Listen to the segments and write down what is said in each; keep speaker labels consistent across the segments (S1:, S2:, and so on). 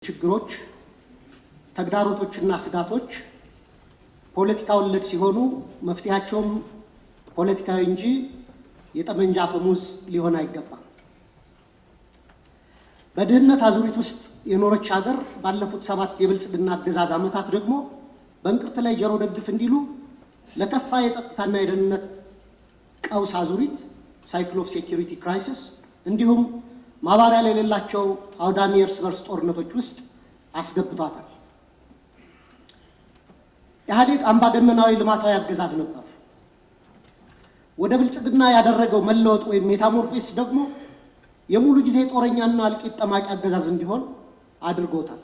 S1: ችግሮች ተግዳሮቶችና ስጋቶች ፖለቲካ ወለድ ሲሆኑ መፍትሄያቸውም ፖለቲካዊ እንጂ የጠመንጃ አፈሙዝ ሊሆን አይገባም። በድህነት አዙሪት ውስጥ የኖረች ሀገር ባለፉት 7 የብልጽግና አገዛዝ ዓመታት ደግሞ በእንቅርት ላይ ጆሮ ደግፍ እንዲሉ ለከፋ የጸጥታና የደህንነት ቀውስ አዙሪት ሳይክል ኦፍ ሴኩሪቲ ክራይሲስ እንዲሁም ማባሪያ የሌላቸው አውዳሚ እርስ በርስ ጦርነቶች ውስጥ አስገብቷታል። ኢህአዴግ አምባገነናዊ ልማታዊ አገዛዝ ነበር። ወደ ብልጽግና ያደረገው መለወጥ ወይም ሜታሞርፎሲስ ደግሞ የሙሉ ጊዜ ጦረኛና እልቂት ጠማቂ አገዛዝ እንዲሆን አድርጎታል።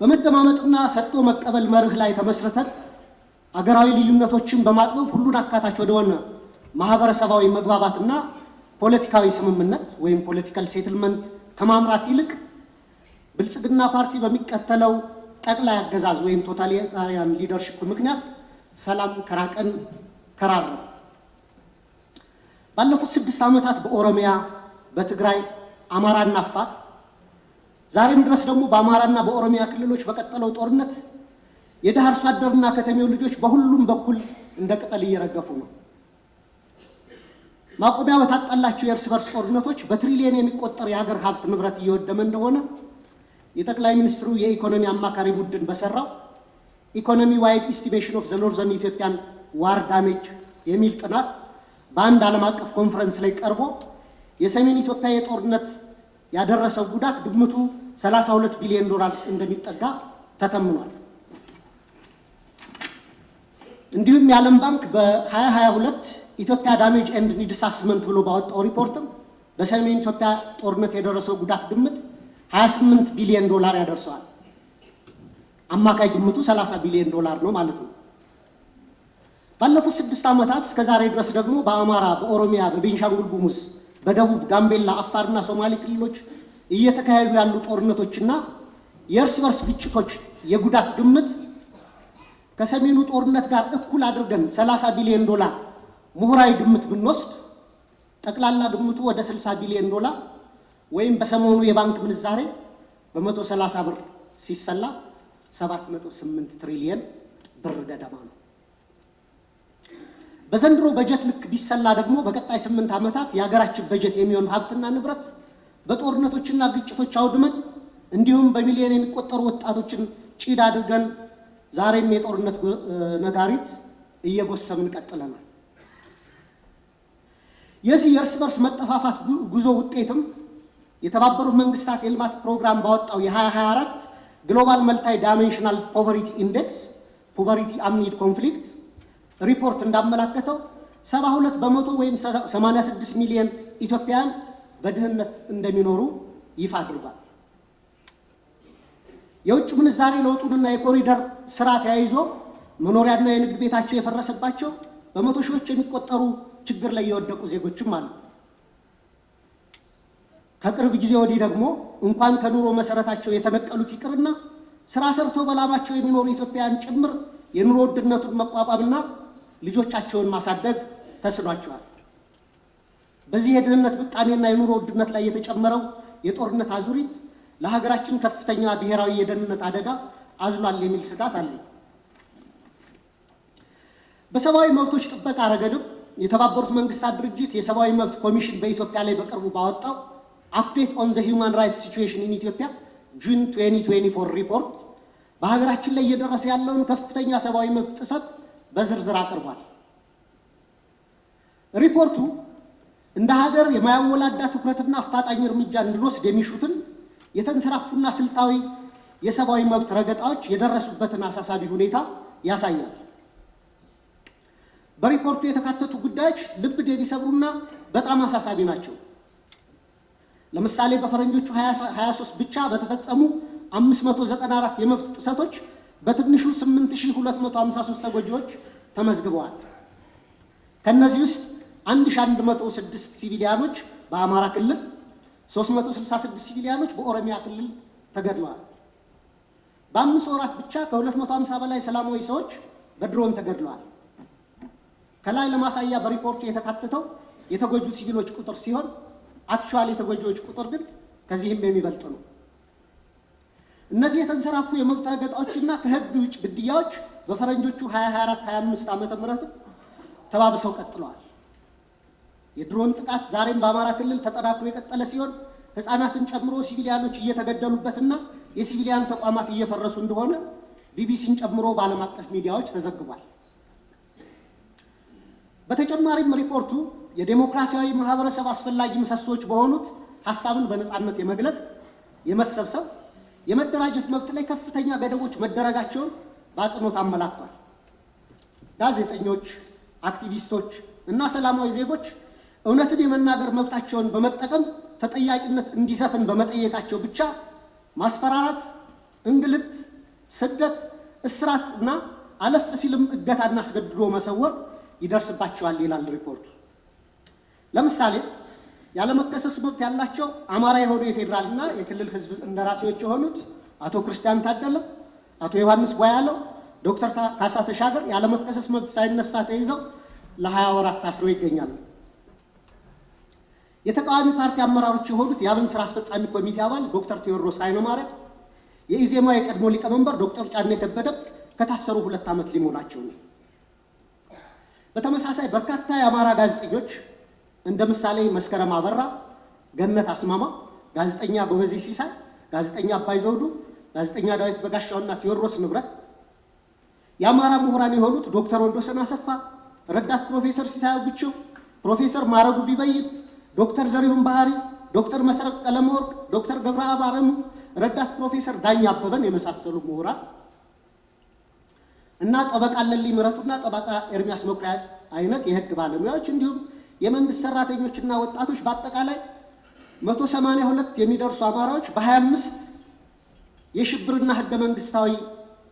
S1: በመደማመጥና ሰጥቶ መቀበል መርህ ላይ ተመስርተን አገራዊ ልዩነቶችን በማጥበብ ሁሉን አካታች ወደሆነ ማህበረሰባዊ መግባባትና ፖለቲካዊ ስምምነት ወይም ፖለቲካል ሴትልመንት ከማምራት ይልቅ ብልጽግና ፓርቲ በሚከተለው ጠቅላይ አገዛዝ ወይም ቶታሊታሪያን ሊደርሺፕ ምክንያት ሰላም ከራቀን ከራረ። ባለፉት 6 ዓመታት በኦሮሚያ፣ በትግራይ፣ አማራና አፋር ዛሬም ድረስ ደግሞ በአማራና በኦሮሚያ ክልሎች በቀጠለው ጦርነት የደሃ አርሶ አደርና ከተሜው ልጆች በሁሉም በኩል እንደ ቅጠል እየረገፉ ነው። ማቆሚያ በታጣላቸው የእርስ በርስ ጦርነቶች በትሪሊየን የሚቆጠር የሀገር ሀብት ንብረት እየወደመ እንደሆነ የጠቅላይ ሚኒስትሩ የኢኮኖሚ አማካሪ ቡድን በሰራው ኢኮኖሚ ዋይድ ኢስቲሜሽን ኦፍ ዘ ኖርዘርን ኢትዮጵያን ዋር ዳሜጅ የሚል ጥናት በአንድ ዓለም አቀፍ ኮንፈረንስ ላይ ቀርቦ የሰሜን ኢትዮጵያ የጦርነት ያደረሰው ጉዳት ግምቱ 32 ቢሊዮን ዶላር እንደሚጠጋ ተተምኗል። እንዲሁም የዓለም ባንክ በ2022 ኢትዮጵያ ዳሜጅ ኤንድ ኒድስ አሰስመንት ብሎ ባወጣው ሪፖርትም በሰሜን ኢትዮጵያ ጦርነት የደረሰው ጉዳት ግምት 28 ቢሊዮን ዶላር ያደርሰዋል። አማካይ ግምቱ 30 ቢሊዮን ዶላር ነው ማለት ነው። ባለፉት 6 ዓመታት እስከ ዛሬ ድረስ ደግሞ በአማራ፣ በኦሮሚያ፣ በቤንሻንጉል ጉሙዝ፣ በደቡብ ጋምቤላ፣ አፋርና ሶማሌ ክልሎች እየተካሄዱ ያሉ ጦርነቶችና የእርስ በርስ ግጭቶች የጉዳት ግምት ከሰሜኑ ጦርነት ጋር እኩል አድርገን 30 ቢሊዮን ዶላር ምሁራዊ ግምት ብንወስድ ጠቅላላ ግምቱ ወደ 60 ቢሊዮን ዶላር ወይም በሰሞኑ የባንክ ምንዛሬ በ130 ብር ሲሰላ 7.8 ትሪሊየን ብር ገደማ ነው። በዘንድሮ በጀት ልክ ቢሰላ ደግሞ በቀጣይ 8 ዓመታት የሀገራችን በጀት የሚሆን ሀብትና ንብረት በጦርነቶችና ግጭቶች አውድመን እንዲሁም በሚሊዮን የሚቆጠሩ ወጣቶችን ጭድ አድርገን ዛሬም የጦርነት ነጋሪት እየጎሰምን ቀጥለናል። የዚህ የእርስ በርስ መጠፋፋት ጉዞ ውጤትም የተባበሩት መንግስታት የልማት ፕሮግራም ባወጣው የ2024 ግሎባል መልታይ ዳይሜንሽናል ፖቨርቲ ኢንዴክስ ፖቨርቲ አምኒድ ኮንፍሊክት ሪፖርት እንዳመላከተው 72 በመቶ ወይም 86 ሚሊዮን ኢትዮጵያውያን በድህነት እንደሚኖሩ ይፋ አድርጓል። የውጭ ምንዛሬ ለውጡንና የኮሪደር ስራ ተያይዞ መኖሪያና የንግድ ቤታቸው የፈረሰባቸው በመቶ ሺዎች የሚቆጠሩ ችግር ላይ የወደቁ ዜጎችም አሉ። ከቅርብ ጊዜ ወዲህ ደግሞ እንኳን ከኑሮ መሰረታቸው የተነቀሉት ይቅርና ስራ ሰርተው በላባቸው የሚኖሩ ኢትዮጵያውያን ጭምር የኑሮ ውድነቱን መቋቋምና ልጆቻቸውን ማሳደግ ተስኗቸዋል። በዚህ የድህነት ብጣኔና የኑሮ ውድነት ላይ የተጨመረው የጦርነት አዙሪት ለሀገራችን ከፍተኛ ብሔራዊ የደህንነት አደጋ አዝሏል የሚል ስጋት አለ። በሰብአዊ መብቶች ጥበቃ ረገድም የተባበሩት መንግስታት ድርጅት የሰብአዊ መብት ኮሚሽን በኢትዮጵያ ላይ በቅርቡ ባወጣው አፕዴት ኦን ዘ ሂውማን ራይትስ ሲቹዌሽን ኢን ኢትዮጵያ ጁን 2024 ሪፖርት በሀገራችን ላይ እየደረሰ ያለውን ከፍተኛ ሰብአዊ መብት ጥሰት በዝርዝር አቅርቧል። ሪፖርቱ እንደ ሀገር የማያወላዳ ትኩረትና አፋጣኝ እርምጃ እንድንወስድ የሚሹትን የተንሰራፉና ስልታዊ የሰብአዊ መብት ረገጣዎች የደረሱበትን አሳሳቢ ሁኔታ ያሳያል። በሪፖርቱ የተካተቱ ጉዳዮች ልብ የሚሰብሩና በጣም አሳሳቢ ናቸው። ለምሳሌ በፈረንጆቹ 2023 ብቻ በተፈጸሙ 594 የመብት ጥሰቶች በትንሹ 8253 ተጎጂዎች ተመዝግበዋል። ከነዚህ ውስጥ 1106 ሲቪሊያኖች በአማራ ክልል፣ 366 ሲቪሊያኖች በኦሮሚያ ክልል ተገድለዋል። በ5 ወራት ብቻ ከ250 በላይ ሰላማዊ ሰዎች በድሮን ተገድለዋል። ከላይ ለማሳያ በሪፖርቱ የተካተተው የተጎጁ ሲቪሎች ቁጥር ሲሆን አክቹዋሊ የተጎጂዎች ቁጥር ግን ከዚህም የሚበልጥ ነው። እነዚህ የተንሰራፉ የመብት ረገጣዎችና ከህግ ውጭ ግድያዎች በፈረንጆቹ 2024-25 ዓመተ ምህረት ተባብሰው ቀጥለዋል። የድሮን ጥቃት ዛሬም በአማራ ክልል ተጠናክሮ የቀጠለ ሲሆን ህፃናትን ጨምሮ ሲቪሊያኖች እየተገደሉበትና የሲቪሊያን ተቋማት እየፈረሱ እንደሆነ ቢቢሲን ጨምሮ በዓለም አቀፍ ሚዲያዎች ተዘግቧል። በተጨማሪም ሪፖርቱ የዴሞክራሲያዊ ማህበረሰብ አስፈላጊ ምሰሶች በሆኑት ሀሳብን በነፃነት የመግለጽ፣ የመሰብሰብ፣ የመደራጀት መብት ላይ ከፍተኛ ገደቦች መደረጋቸውን በአጽንኦት አመላክቷል። ጋዜጠኞች፣ አክቲቪስቶች እና ሰላማዊ ዜጎች እውነትን የመናገር መብታቸውን በመጠቀም ተጠያቂነት እንዲሰፍን በመጠየቃቸው ብቻ ማስፈራራት፣ እንግልት፣ ስደት፣ እስራት እና አለፍ ሲልም እገታና አስገድዶ መሰወር ይደርስባቸዋል ይላል ሪፖርቱ። ለምሳሌ ያለመከሰስ መብት ያላቸው አማራ የሆኑ የፌዴራልና የክልል ህዝብ እንደራሴዎች የሆኑት አቶ ክርስቲያን ታደለ፣ አቶ ዮሐንስ ቧያለው፣ ዶክተር ካሳ ተሻገር ያለመከሰስ መብት ሳይነሳ ተይዘው ለ20 ወራት ታስረው ይገኛሉ። የተቃዋሚ ፓርቲ አመራሮች የሆኑት የአብን ስራ አስፈጻሚ ኮሚቴ አባል ዶክተር ቴዎድሮስ ኃይለማርያም፣ የኢዜማ የቀድሞ ሊቀመንበር ዶክተር ጫኔ ከበደ ከታሰሩ 2 ዓመት ሊሞላቸው ነው። በተመሳሳይ በርካታ የአማራ ጋዜጠኞች እንደ ምሳሌ መስከረም አበራ፣ ገነት አስማማ፣ ጋዜጠኛ ጎበዜ ሲሳይ፣ ጋዜጠኛ አባይ ዘውዱ፣ ጋዜጠኛ ዳዊት በጋሻውና ቴዎድሮስ ንብረት፣ የአማራ ምሁራን የሆኑት ዶክተር ወንዶሰን አሰፋ፣ ረዳት ፕሮፌሰር ሲሳይ ብቸው፣ ፕሮፌሰር ማረጉ ቢበይን፣ ዶክተር ዘሪሁን ባህሪ፣ ዶክተር መሰረት ቀለመወርቅ፣ ዶክተር ገብረአብ አረሙ፣ ረዳት ፕሮፌሰር ዳኛ አበበን የመሳሰሉ ምሁራን እና ጠበቃ ለልይ ምረቱና ጠበቃ ኤርሚያስ መኩሪያ አይነት የህግ ባለሙያዎች እንዲሁም የመንግስት ሰራተኞችና ወጣቶች በአጠቃላይ 182 የሚደርሱ አማራዎች በ25 የሽብርና ህገ መንግስታዊ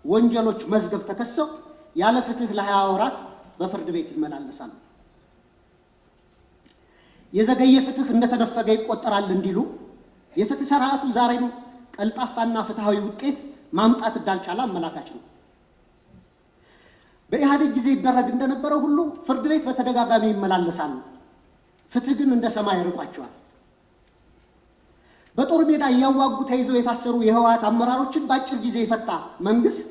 S1: ወንጀሎች መዝገብ ተከሰው ያለ ፍትህ ለ20 ወራት በፍርድ ቤት ይመላለሳሉ። የዘገየ ፍትህ እንደተነፈገ ይቆጠራል እንዲሉ የፍትህ ስርዓቱ ዛሬም ቀልጣፋና ፍትሃዊ ውጤት ማምጣት እንዳልቻለ አመላካች ነው። በኢህአዴግ ጊዜ ይደረግ እንደነበረው ሁሉ ፍርድ ቤት በተደጋጋሚ ይመላለሳሉ። ፍትህ ግን እንደ ሰማይ ርቋቸዋል። በጦር ሜዳ እያዋጉ ተይዘው የታሰሩ የህወሓት አመራሮችን በአጭር ጊዜ የፈታ መንግስት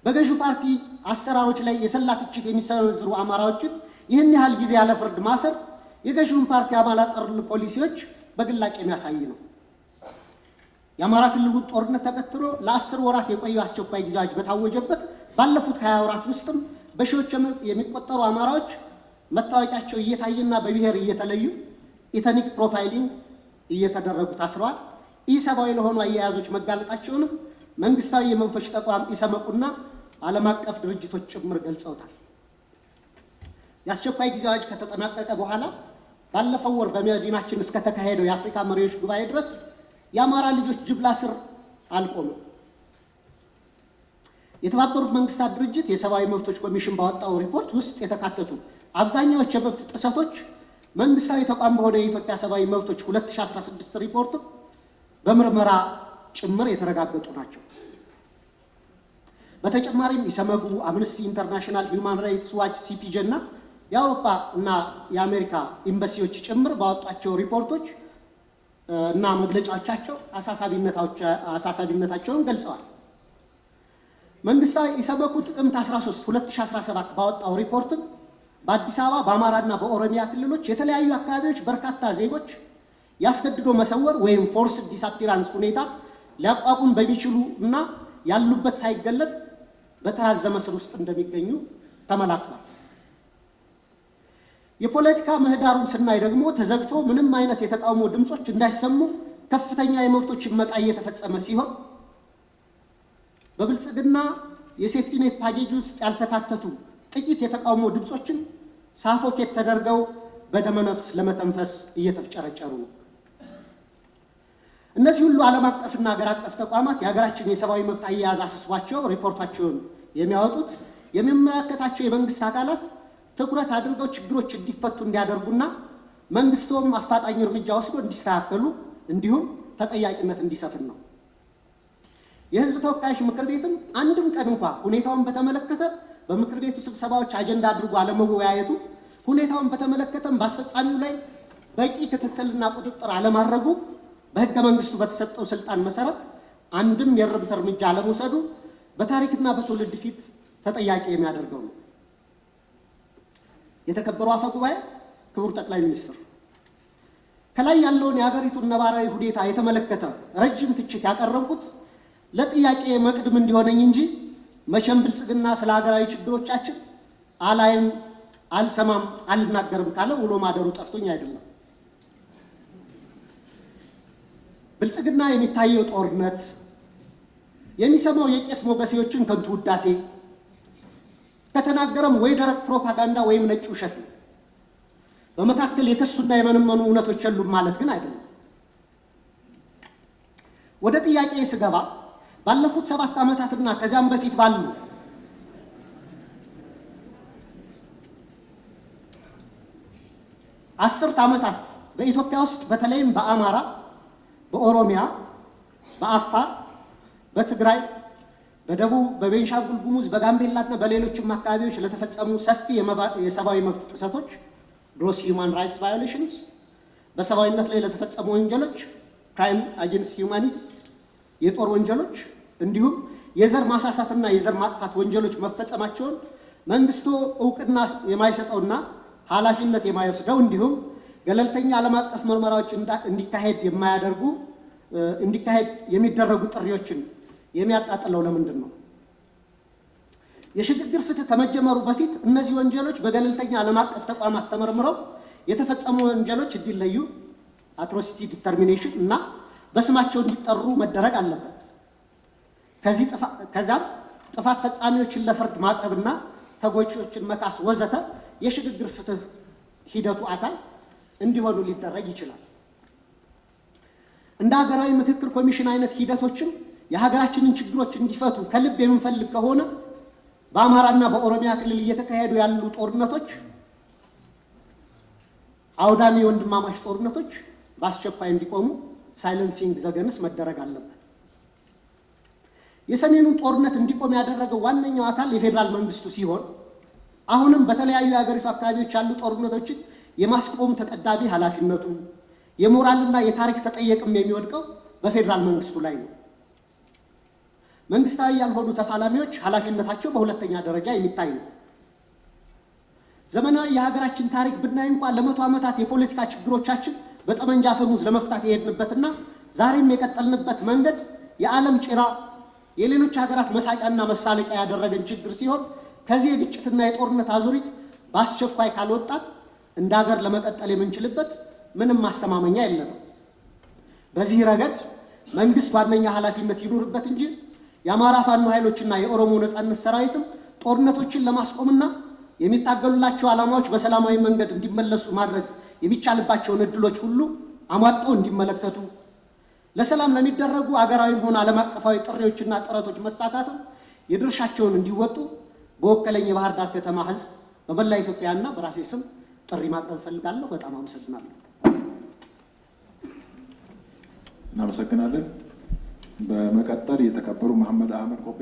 S1: በገዢው ፓርቲ አሰራሮች ላይ የሰላ ትችት የሚሰነዝሩ አማራዎችን ይህን ያህል ጊዜ ያለ ፍርድ ማሰር የገዢውን ፓርቲ አባላት ጠር ፖሊሲዎች በግላጭ የሚያሳይ ነው። የአማራ ክልሉ ጦርነት ተከትሎ ለ10 ወራት የቆየው አስቸኳይ ጊዜ አዋጅ በታወጀበት ባለፉት 20 ወራት ውስጥም በሺዎች የሚቆጠሩ አማራዎች መታወቂያቸው እየታየና በብሔር እየተለዩ ኢተኒክ ፕሮፋይሊንግ እየተደረጉ ታስረዋል። ኢሰብአዊ ለሆኑ አያያዞች መጋለጣቸውንም መንግስታዊ የመብቶች ተቋም ኢሰመቁና ዓለም አቀፍ ድርጅቶች ጭምር ገልጸውታል። የአስቸኳይ ጊዜ አዋጅ ከተጠናቀቀ በኋላ ባለፈው ወር በመዲናችን እስከ ተካሄደው የአፍሪካ መሪዎች ጉባኤ ድረስ የአማራ ልጆች ጅምላ እስር አልቆመም። የተባበሩት መንግስታት ድርጅት የሰብአዊ መብቶች ኮሚሽን ባወጣው ሪፖርት ውስጥ የተካተቱ አብዛኛዎቹ የመብት ጥሰቶች መንግስታዊ ተቋም በሆነ የኢትዮጵያ ሰብአዊ መብቶች 2016 ሪፖርት በምርመራ ጭምር የተረጋገጡ ናቸው። በተጨማሪም ኢሰመጉ፣ አምነስቲ ኢንተርናሽናል፣ ሂውማን ራይትስ ዋች፣ ሲፒጄ እና የአውሮፓ እና የአሜሪካ ኤምባሲዎች ጭምር ባወጣቸው ሪፖርቶች እና መግለጫዎቻቸው አሳሳቢነታቸውን ገልጸዋል። መንግስታዊ ኢሰመጉ ጥቅምት 13 2017 ባወጣው ሪፖርትም በአዲስ አበባ በአማራና በኦሮሚያ ክልሎች የተለያዩ አካባቢዎች በርካታ ዜጎች ያስገድዶ መሰወር ወይም ፎርስ ዲስአፒራንስ ሁኔታ ሊያቋቁም በሚችሉ እና ያሉበት ሳይገለጽ በተራዘመ እስር ውስጥ እንደሚገኙ ተመላክቷል። የፖለቲካ ምህዳሩን ስናይ ደግሞ ተዘግቶ ምንም አይነት የተቃውሞ ድምጾች እንዳይሰሙ ከፍተኛ የመብቶች መቃ እየተፈጸመ ሲሆን በብልጽግና የሴፍቲኔት ፓኬጅ ውስጥ ያልተካተቱ ጥቂት የተቃውሞ ድምጾችን ሳፎኬት ተደርገው በደመነፍስ ለመተንፈስ እየተፍጨረጨሩ ነው። እነዚህ ሁሉ ዓለም አቀፍና ሀገር አቀፍ ተቋማት የሀገራችን የሰብአዊ መብት አያያዝ አስስቧቸው ሪፖርታቸውን የሚያወጡት የሚመለከታቸው የመንግስት አካላት ትኩረት አድርገው ችግሮች እንዲፈቱ እንዲያደርጉና መንግስቱም አፋጣኝ እርምጃ ወስዶ እንዲስተካከሉ እንዲሁም ተጠያቂነት እንዲሰፍን ነው። የህዝብ ተወካዮች ምክር ቤትም አንድም ቀን እንኳን ሁኔታውን በተመለከተ በምክር ቤቱ ስብሰባዎች አጀንዳ አድርጎ አለመወያየቱ፣ ሁኔታውን በተመለከተም በአስፈጻሚው ላይ በቂ ክትትልና ቁጥጥር አለማድረጉ በህገ መንግስቱ በተሰጠው ስልጣን መሰረት አንድም የእርምት እርምጃ ለመውሰዱ በታሪክና በትውልድ ፊት ተጠያቂ የሚያደርገው ነው። የተከበሩ አፈ ጉባኤ፣ ክቡር ጠቅላይ ሚኒስትር፣ ከላይ ያለውን የሀገሪቱን ነባራዊ ሁኔታ የተመለከተ ረጅም ትችት ያቀረብኩት ለጥያቄ መቅድም እንዲሆነኝ እንጂ መቼም ብልጽግና ስለ ሀገራዊ ችግሮቻችን አላይም፣ አልሰማም፣ አልናገርም ካለ ውሎ ማደሩ ጠፍቶኝ አይደለም። ብልጽግና የሚታየው ጦርነት፣ የሚሰማው የቄስ ሞገሴዎችን ከንቱ ውዳሴ፣ ከተናገረም ወይ ደረቅ ፕሮፓጋንዳ ወይም ነጭ ውሸት ነው። በመካከል የከሱና የመነመኑ እውነቶች የሉም ማለት ግን አይደለም። ወደ ጥያቄ ስገባ ባለፉት 7 ዓመታትና ከዚያም በፊት ባሉ አስርት ዓመታት በኢትዮጵያ ውስጥ በተለይም በአማራ፣ በኦሮሚያ፣ በአፋር፣ በትግራይ፣ በደቡብ፣ በቤንሻንጉል ጉሙዝ፣ በጋምቤላና በሌሎችም አካባቢዎች ለተፈጸሙ ሰፊ የሰብአዊ መብት ጥሰቶች ግሮስ ሂውማን ራይትስ ቫዮሌሽንስ፣ በሰብአዊነት ላይ ለተፈጸሙ ወንጀሎች ክራይም አጌንስት ሂውማኒቲ፣ የጦር ወንጀሎች እንዲሁም የዘር ማሳሳትና የዘር ማጥፋት ወንጀሎች መፈጸማቸውን መንግስቱ እውቅና የማይሰጠውና ኃላፊነት የማይወስደው እንዲሁም ገለልተኛ ዓለም አቀፍ ምርመራዎች እንዲካሄድ የሚደረጉ ጥሪዎችን የሚያጣጥለው ለምንድን ነው? የሽግግር ፍትህ ከመጀመሩ በፊት እነዚህ ወንጀሎች በገለልተኛ ዓለም አቀፍ ተቋማት ተመርምረው የተፈጸሙ ወንጀሎች እንዲለዩ አትሮሲቲ ዲተርሚኔሽን እና በስማቸው እንዲጠሩ መደረግ አለበት። ከዛም ጥፋት ፈጻሚዎችን ለፍርድ ማቅረብና ተጎጂዎችን መካስ ወዘተ የሽግግር ፍትህ ሂደቱ አካል እንዲሆኑ ሊደረግ ይችላል። እንደ ሀገራዊ ምክክር ኮሚሽን አይነት ሂደቶችን የሀገራችንን ችግሮች እንዲፈቱ ከልብ የምንፈልግ ከሆነ በአማራና በኦሮሚያ ክልል እየተካሄዱ ያሉ ጦርነቶች፣ አውዳሚ ወንድማማች ጦርነቶች በአስቸኳይ እንዲቆሙ ሳይለንሲንግ ዘገንስ መደረግ አለበት። የሰሜኑን ጦርነት እንዲቆም ያደረገው ዋነኛው አካል የፌዴራል መንግስቱ ሲሆን አሁንም በተለያዩ የሀገሪቱ አካባቢዎች ያሉ ጦርነቶችን የማስቆም ተቀዳሚ ኃላፊነቱ የሞራልና የታሪክ ተጠየቅም የሚወድቀው በፌዴራል መንግስቱ ላይ ነው። መንግስታዊ ያልሆኑ ተፋላሚዎች ኃላፊነታቸው በሁለተኛ ደረጃ የሚታይ ነው። ዘመናዊ የሀገራችን ታሪክ ብናይ እንኳን ለመቶ ዓመታት የፖለቲካ ችግሮቻችን በጠመንጃ አፈሙዝ ለመፍታት የሄድንበትና ዛሬም የቀጠልንበት መንገድ የዓለም ጭራ የሌሎች ሀገራት መሳቂያና መሳለቂያ ያደረገን ችግር ሲሆን ከዚህ የግጭትና የጦርነት አዙሪት በአስቸኳይ ካልወጣን እንደ ሀገር ለመቀጠል የምንችልበት ምንም ማስተማመኛ የለንም። በዚህ ረገድ መንግስት ዋነኛ ኃላፊነት ይኖርበት እንጂ የአማራ ፋኖ ኃይሎችና የኦሮሞ ነጻነት ሰራዊትም ጦርነቶችን ለማስቆምና የሚታገሉላቸው ዓላማዎች በሰላማዊ መንገድ እንዲመለሱ ማድረግ የሚቻልባቸውን እድሎች ሁሉ አሟጠው እንዲመለከቱ፣ ለሰላም ለሚደረጉ አገራዊም ሆነ ዓለም አቀፋዊ ጥሪዎችና ጥረቶች መሳካትም የድርሻቸውን እንዲወጡ በወከለኝ የባህር ዳር ከተማ ህዝብ በመላ ኢትዮጵያና በራሴ ስም ጥሪ ማቅረብ እፈልጋለሁ። በጣም አመሰግናለሁ።
S2: እናመሰግናለን። በመቀጠል የተከበሩ መሐመድ አህመድ ኮቤ